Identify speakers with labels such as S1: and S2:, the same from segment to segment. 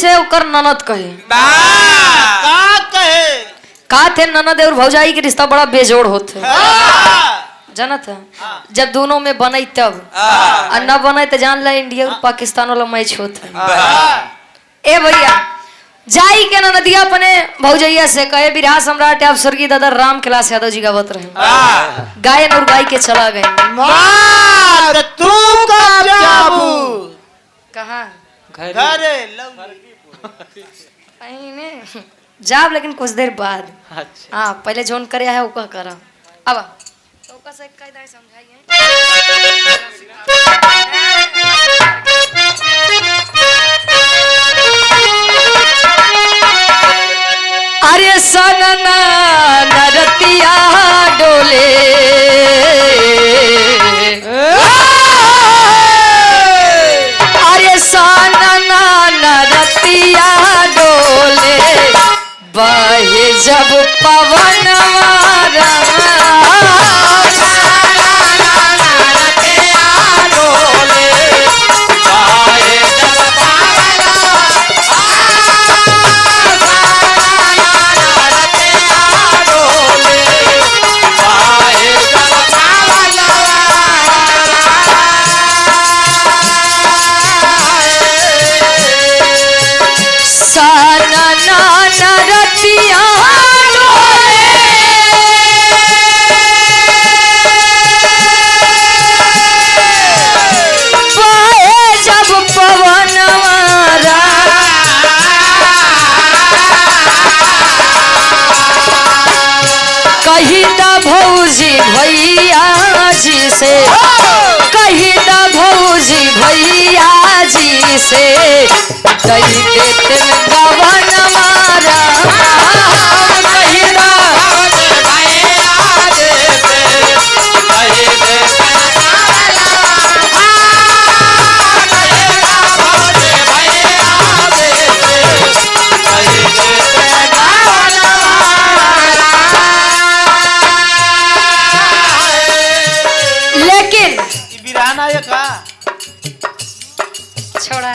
S1: से ओकर ननद कहे
S2: का कहे
S1: का थे ननद और भौजाई के रिश्ता बड़ा बेजोड़ होते जानत है जब दोनों में बने तब और न बने तो जान ला इंडिया और पाकिस्तान वाला मैच होता है। ए भैया जाई के नदिया अपने भौजैया से कहे बिरहा सम्राट आप स्वर्गीय दादा राम कैलाश यादव जी गावत रहे गायन और गाय के चला गए
S2: तू कब जाबू
S1: कहाँ
S2: घरे
S1: जाब लेकिन कुछ देर बाद हाँ पहले जोन करे है वो करा अब तो से कायदा समझाइए अरे सनना नरतिया डोले अरे सनना नरतिया डोले बहे जब पवन भौजी भैया जी से कही द भौजी भैया जी से कही देते गवन मारा कही द भैया जी से कही देते छोड़ा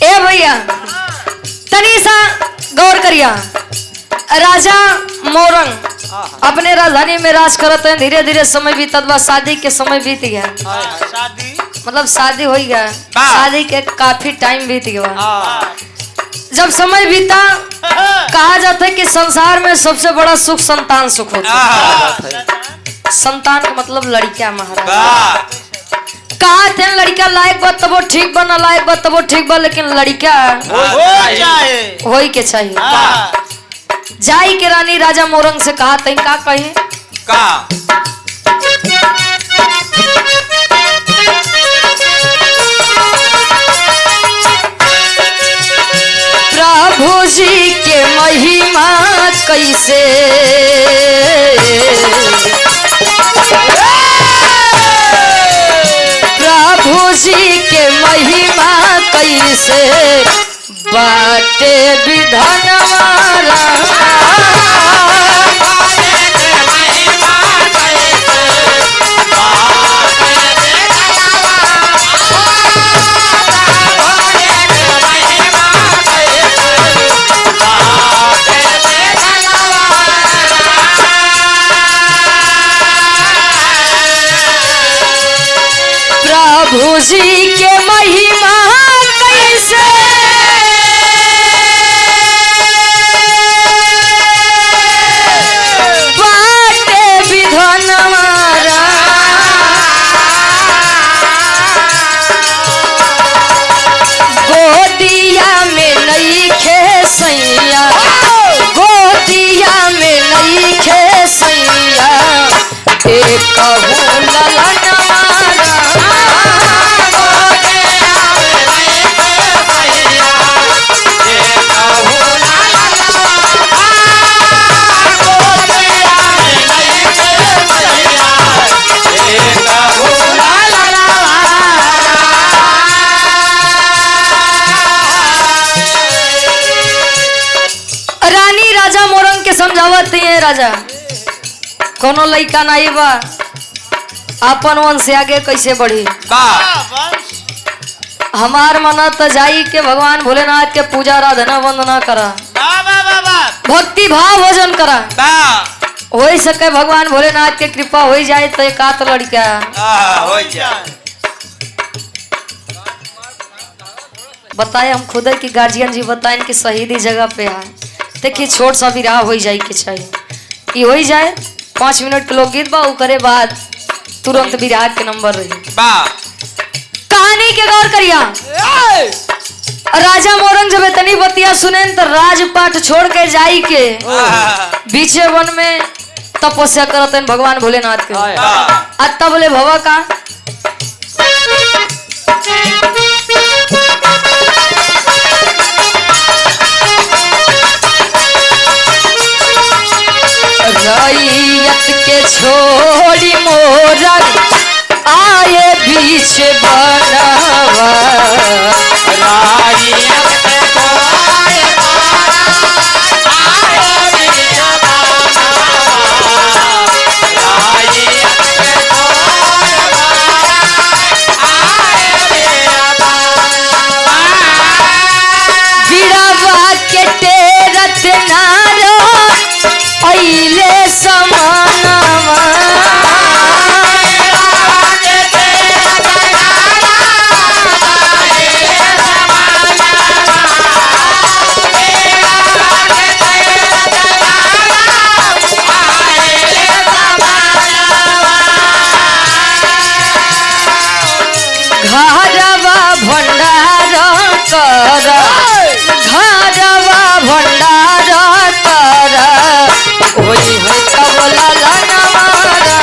S1: ए भैया तनी सा गौर करिया राजा मोरंग अपने राजधानी में राज करत हैं धीरे धीरे समय बीतत बा शादी के समय बीत गया
S2: शादी
S1: मतलब शादी हो गया शादी के काफी टाइम बीत गया जब समय बीता कहा जाता है कि संसार में सबसे बड़ा सुख संतान सुख होता है संतान का मतलब लड़कियां महाराज कहा थे लड़का लायक बा तब ठीक बा ना लायक बा तब ठीक बा लेकिन लड़का हो के चाहिए जाई के रानी राजा मोरंग से कहा तई का कहे का प्रभु जी के महिमा कैसे प्रभु जी के महिमा कैसे बाटे विधान प्रभु जी के महिमा कैसे बाटे विधान गोदिया में नई खेसैया गोदिया में नई खेसैया एक ललन समझावत है राजा कोनो लइका नहीं बा अपन वंश से आगे कैसे बढ़ी हमार मना तो जाई के भगवान भोलेनाथ के पूजा आराधना वंदना करा, भक्ति भाव भोजन करा, हो सके भगवान भोलेनाथ के कृपा हो जाए तो एक आध लड़का
S2: हो जाए।
S1: बताए हम खुद की गार्जियन जी बताएं कि शहीदी जगह पे है, देखिए छोट सा विराह हो जाए के चाहिए कि हो जाए 5 मिनट के लोकगीत बा करे बाद तुरंत विराह के नंबर रही। कहानी के गौर करिया, राजा मोरंग जब इतनी बतिया सुने तो राजपाट छोड़ के जाई के बीचे वन में तपस्या करते भगवान भोलेनाथ के। अत्ता बोले भवा का रैयत के छोड़ी मोरंग आए बीच बनवा, बिरवा के टेरत नारो अइले समानवा, घरवा भंडार कर, घरवा भंडार कर, होई है तब ललनवारा।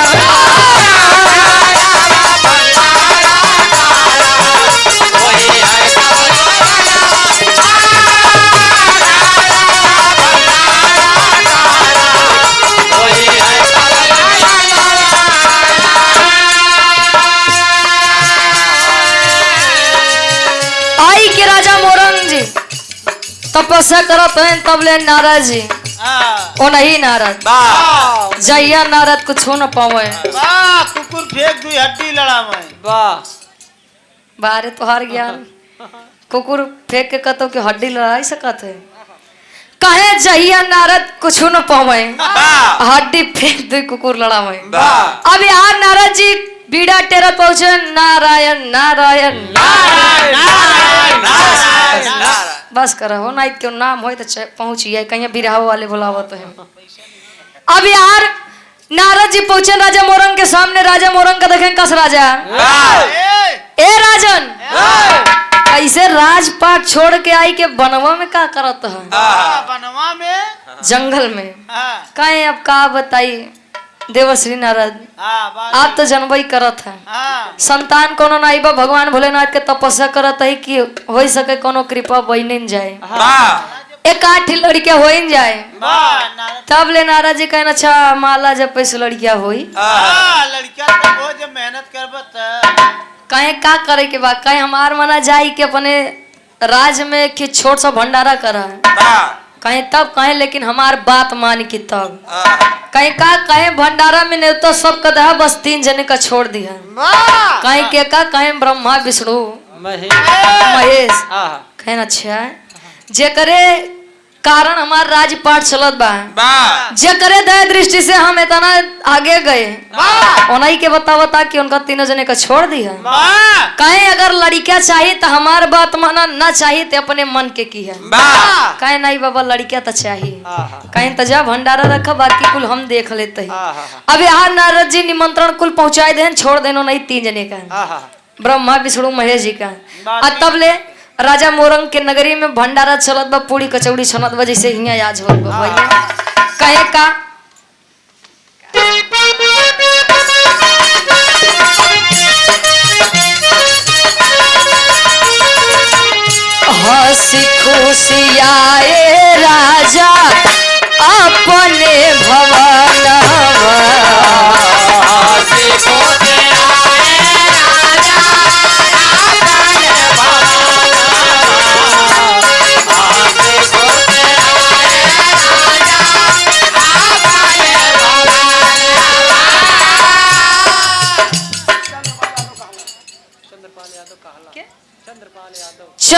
S1: आई के राजा मोरंग जी तपस्या करत हैं तब ले नारद जी ओ नहीं नारद जैया नारद कुछ न पावे
S2: कुकुर फेंक दी हड्डी लड़ा मैं
S1: बारे तोहार ज्ञान कुकुर फेंक के कतो के हड्डी लड़ाई सकत है, कहे जहिया नारद कुछ न पावे हड्डी फेंक दे कुकुर लड़ावे। अब यार नारद जी बीड़ा टेरा पहुंचे नारायण नारायण बस करो हो ना क्यों नाम हो तो पहुंचिए कहीं बिरहाव वाले बुलावत है। अब यार नारद जी पहुंचे राजा मोरंग के सामने, राजा मोरंग का देखें कस राजा ए राजन ऐसे राजपाट छोड़ के आई के बनवा में का करत है?
S2: बनवा में
S1: जंगल में कहे अब का बताई देवश्री नारद आप तो जनबई करत है संतान कोनो नहीं बा, भगवान भोलेनाथ के तपस्या करत है कि हो सके कोनो कृपा बन जाए, एक आठ लड़कियां हो जाए। तब ले नारद जी कहना अच्छा माला जब पैसे लड़कियां होई
S2: लड़कियां तो जो मेहनत करबत
S1: कहे का करे के बाद कहे हमार मना जाई के अपने राज में कि छोट सा भंडारा करा कहे तब कहे लेकिन हमार बात मान की तब कहे का कहे भंडारा में नहीं तो सब कदा बस 3 जने का छोड़ दिया कहे के का कहे ब्रह्मा विष्णु महेश कहे अच्छा जे करे कारण हमार राजपाट चलत बा जे करे दया दृष्टि से हम इतना आगे गए उन्हीं के बता कि उनका 3 जने का छोड़ दिया कहे अगर लड़कियां चाहिए तो हमार बात माना ना चाहिए तो अपने मन के की है कहे नहीं बाबा लड़कियां तो चाहिए कहे तो जा भंडारा रखा बाकी कुल हम देख लेते हैं। अब यहाँ नारद जी निमंत्रण कुल पहुंचाए देन छोड़ देनो नहीं 3 जने का ब्रह्मा विष्णु महेश जी का। तब ले राजा मोरंग के नगरी में भंडारा चलत बा, पूरी कचौड़ी छनत बा जैसे हिया आज हो भैया कहे का हंसी खुशी आए राजा अपने भवन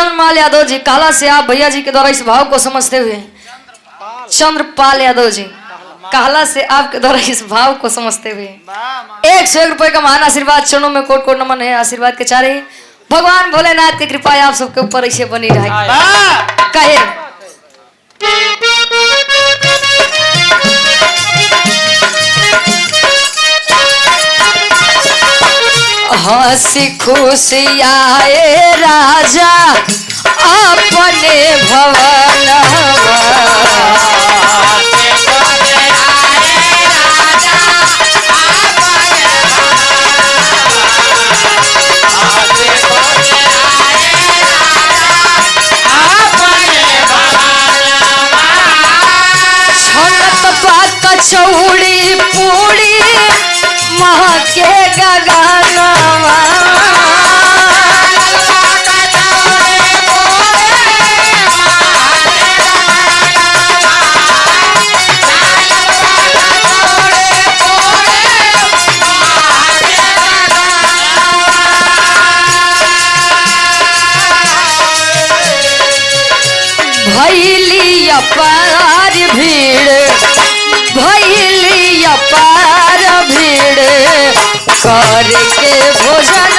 S1: चंद्रपाल यादव जी काला से आप भैया जी के द्वारा इस भाव को समझते हुए, चंद्रपाल यादव जी काला से आपके द्वारा इस भाव को समझते हुए 101 रुपए का महान आशीर्वाद, चरणों में कोट कोट नमन है। आशीर्वाद के चारे भगवान भोलेनाथ की कृपा आप सबके ऊपर ऐसे बनी रहे। कहे हंसी खुशी आए राजा अपने भवन। कचौड़ी पूड़ी माँ के गगनवा, भैली अपार भीड़, भैली अपार भीड़ करके भोजन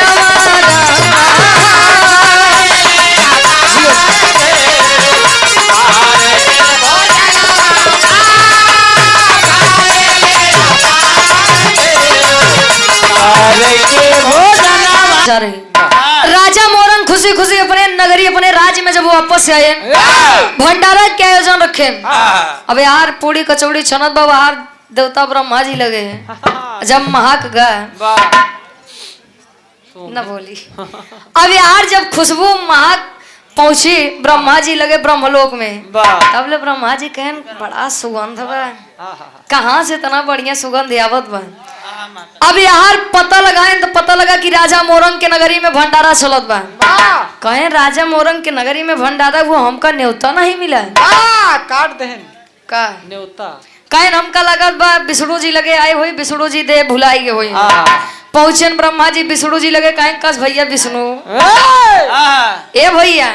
S1: राजा मोरंग खुशी खुशी अपने नगरी अपने राज्य में जब वो वापस से आए, भंडारा के आयोजन रखे। अब यार पूरी कचौड़ी छनत बाबा हार देवता ब्रह्मा जी लगे हैं। जब महक गए न बोली, अब यार जब खुशबू महक पहुंची ब्रह्मा जी लगे ब्रह्मलोक में, तब ले ब्रह्मा जी कहन बड़ा सुगंध बा, कहाँ से इतना बढ़िया सुगंध आवत बा। अब यार पता लगाए तो पता लगा कि राजा मोरंग के नगरी में भंडारा चलत बा। कहे राजा मोरंग के नगरी में भंडारा, वो हमका न्योता नहीं मिला।
S2: काट देहन
S1: का
S2: न्योता
S1: कहे हमका लगत बा विष्णु जी लगे आए हुई, विष्णु जी दे भुलाई गए हुई। पहुंचन ब्रह्मा जी विष्णु जी लगे कहे कस भैया विष्णु ए भैया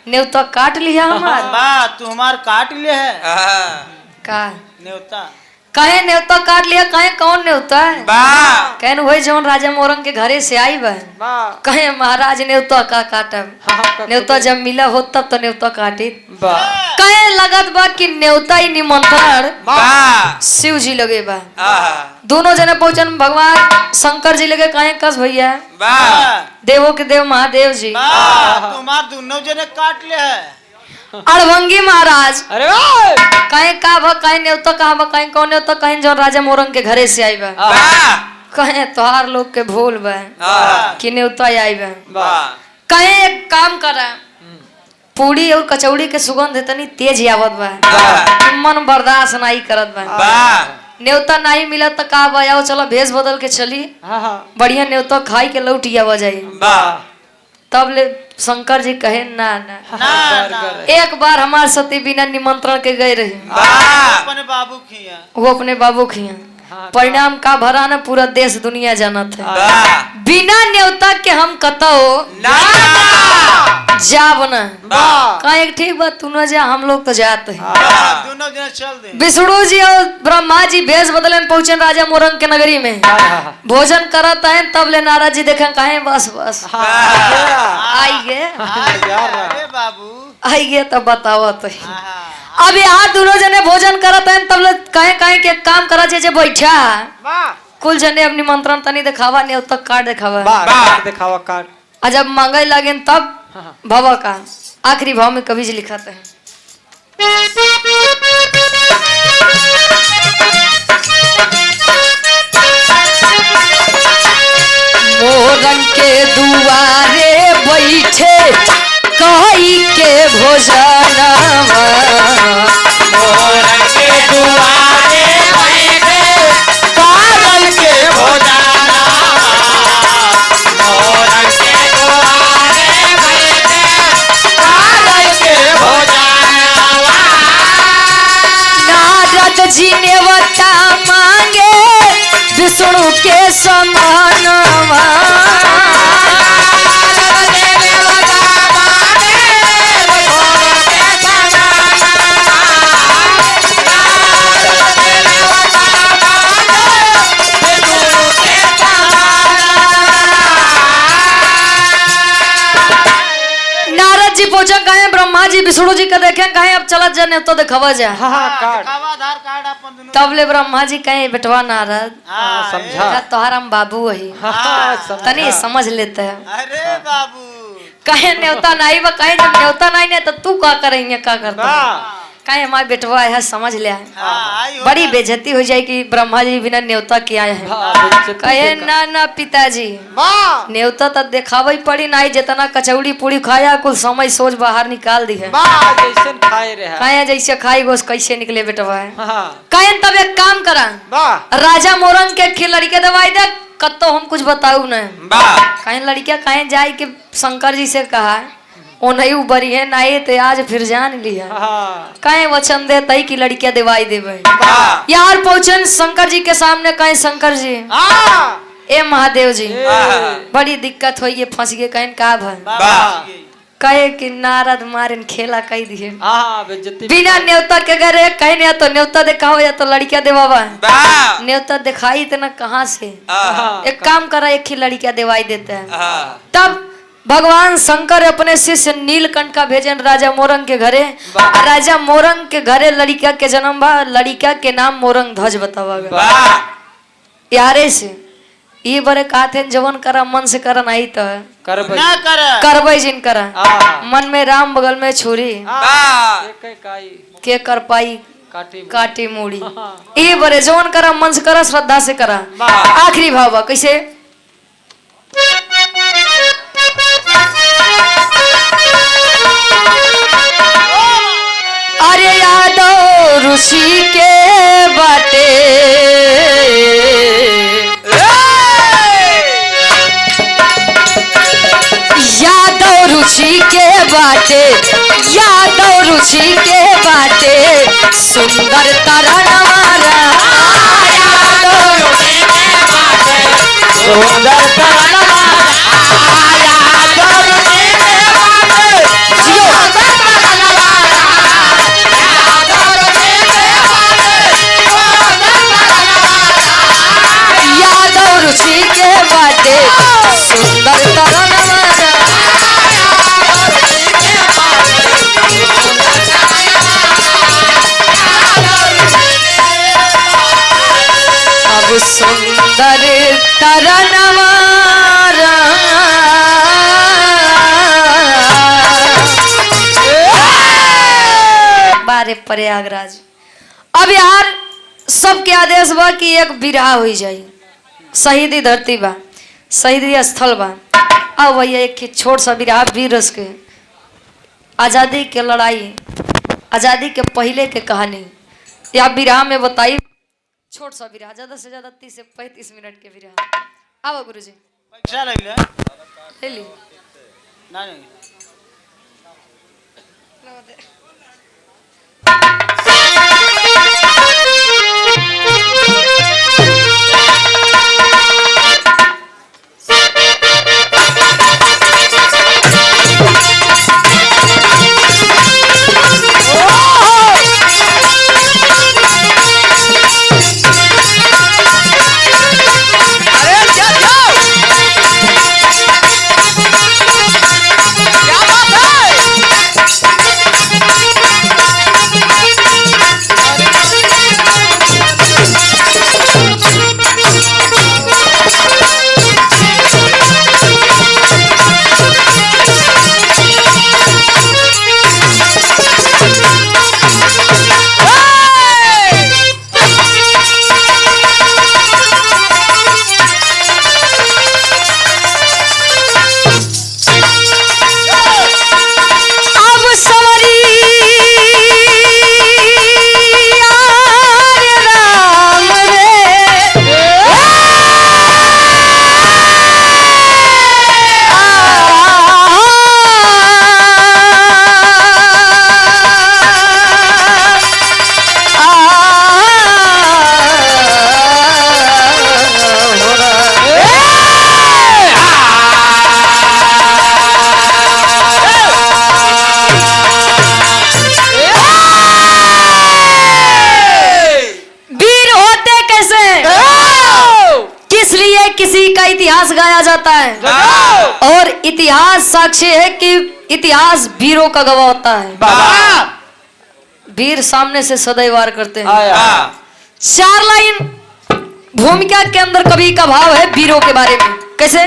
S1: न्योता काट लिया हमार,
S2: तू हमार काट लिया है
S1: का
S2: न्योता,
S1: कहे न्योता काट लिया। कहे कौन न्योता है? कहे वही जौन राजा मोरंग के घरे से आई बा। कहे महाराज न्योता का काटब, न्योता जब मिला हो तब तो न्योता काटी। कहे लगत बा कि न्योता ही निमंत्रण शिव जी लगे बा। दोनों जने पहुंचन भगवान शंकर जी लगे कहे कस भैया देवों के देव महादेव जी
S2: तुम्हार दोनों जने काट ले है।
S1: अड़भंगी महाराज
S2: अरे
S1: कहे का भा कहे न्योता कहा बा, कहे कौन न्योता, कहे जो राजा मोरंग के घरे से आई बा। कहे तोहार लोग के भूल बा कि न्योता आई बा। कहे एक काम करा, पूड़ी और कचौड़ी के सुगंध इतनी तेज आवत बा, मन बर्दाश्त नहीं करत बा। न्योता नहीं मिला तो का बा, आओ चलो भेष बदल के चली, बढ़िया न्योता खाई के लौट आवा जाये। तब ले शंकर जी कहे ना ना, एक बार हमार सती बिना निमंत्रण के गए रहे,
S2: अपने बाबू खिया,
S1: वो अपने बाबू खिया। परिणाम का भरा न पूरा देश दुनिया जानत है। बिना न्योता के हम कतो जाब न कहे ठीक बात तू न जा, हम लोग तो जाते हैं।
S2: दोनों जने चल दे।
S1: विष्णु जी और ब्रह्मा जी भेष बदलन पहुंचे राजा मोरंग के नगरी में, भोजन करत है। तब ले नारद जी देखे कहे बस बस आइए
S2: बाबू
S1: आइए तब बतावत है। अब यहाँ दोनों जने भोजन करत हैं, तब ले कहे कहे के काम करा जे बैठा कुल जने अब निमंत्रण तनी दिखावा नहीं तक कार्ड दिखावा काट। जब मांगे लगे तब भवा का आखिरी भाव में कवि जी लिखाते हैं, मोरंग के दुआरे बैठे कई के भोजनवा,
S2: मोरंग के दुआरे बैठे पागल के भोजनवा, मोरंग के दुआरे बैठे पागल के भोजनवा।
S1: नारद जी ने वता मांगे विष्णु के समानवा,
S2: नारद जी ने वता
S1: जी पूछा कहे ब्रह्मा जी विष्णु जी का देखे कहे अब चलत जा न्योता दिखावा जा
S2: आधार कार्ड अपन दोनों
S1: तब ले ब्रह्मा जी कहे बेटवा नारद
S3: समझा
S1: तोहार हम बाबू वही तनी समझ लेते हैं
S2: अरे बाबू
S1: कहे न्योता नहीं बा कहे जब न्योता नहीं तो तू का करेंगे का करता कहे हमारे बेटवा है समझ ले बड़ी बेइज्जती हो जाए कि ब्रह्मा जी बिना न्योता के आए हैं कहे ना पिताजी न्योता तो दिखावे पड़ी नहीं जितना कचौड़ी पूड़ी खाया कुल समय सोच बाहर निकाल दी है कहे जैसे खाई गोस कैसे निकले बेटवा है कहे तब एक काम करा राजा मोरंग के लड़के दवाई दे कत्तो हम कुछ बताऊ न कहे लड़किया कहे जाए कि शंकर जी से कहा ओ नहीं उबरी है नहीं तो आज फिर जान लिया कहे वचन दे तई की लड़किया दिवाई देवे यार पहुंचन शंकर जी के सामने कहे शंकर जी ए महादेव जी बड़ी दिक्कत हुई ये फंस गए कहे का भाई कहे कि नारद मारन खेला कही दिए बिना न्योता के गए कहे नहीं तो न्योता दिखाओ या तो लड़किया देवावा न्योता दिखाई इतना कहाँ से एक काम करा एक ही लड़किया दिवाई देते हैं तब भगवान शंकर अपने शिष्य नीलकंठ का भेजन राजा मोरंग के घरे राजा मोरंग के घरे लड़किया के जन्म बा लड़किया के नाम मोरंग ध्वज बतावा यारे से ये बड़े कहते जवन करा मन से करा नहीं तो करबे जिन करा मन में राम बगल में छुरी के कर पाई काटी मूड़ी ये बड़े जवन करा मन से करा श्रद्धा से करा आखिरी भाव बा कैसे अरे यादव ऋषि के बाटे यादव रुचि के बाटे यादव रुचि के बाटे सुंदर तरनवारा यादव रुचि के बाटे सुंदर तरनवारा यादव रुचि के बाटे जियो यादव रुचि के बाटे सुंदर तरनवारा अब सुंदर तरनवारा बारे प्रयागराज अब यार सबके आदेश बा कि एक बिरहा हो जाए शहीदी धरती बा शहीदी स्थल बा अब भैया एक छोट सा बिरहा वीर रस के आजादी के लड़ाई आजादी के पहले के कहानी या बिरहा में बताई छोट सा बिरहा ज्यादा से ज्यादा 30 से 35 मिनट के बिरहा आओ गुरुजी
S2: पैसा
S1: ले ली
S2: नहीं इतिहास गाया जाता है और इतिहास साक्षी है कि
S1: इतिहास वीरों का गवाह होता है।
S2: वाह
S1: वीर सामने से सदैव वार करते हैं।
S2: हाँ
S1: 4 लाइन भूमिका के अंदर कवि का भाव है वीरों के बारे में। कैसे?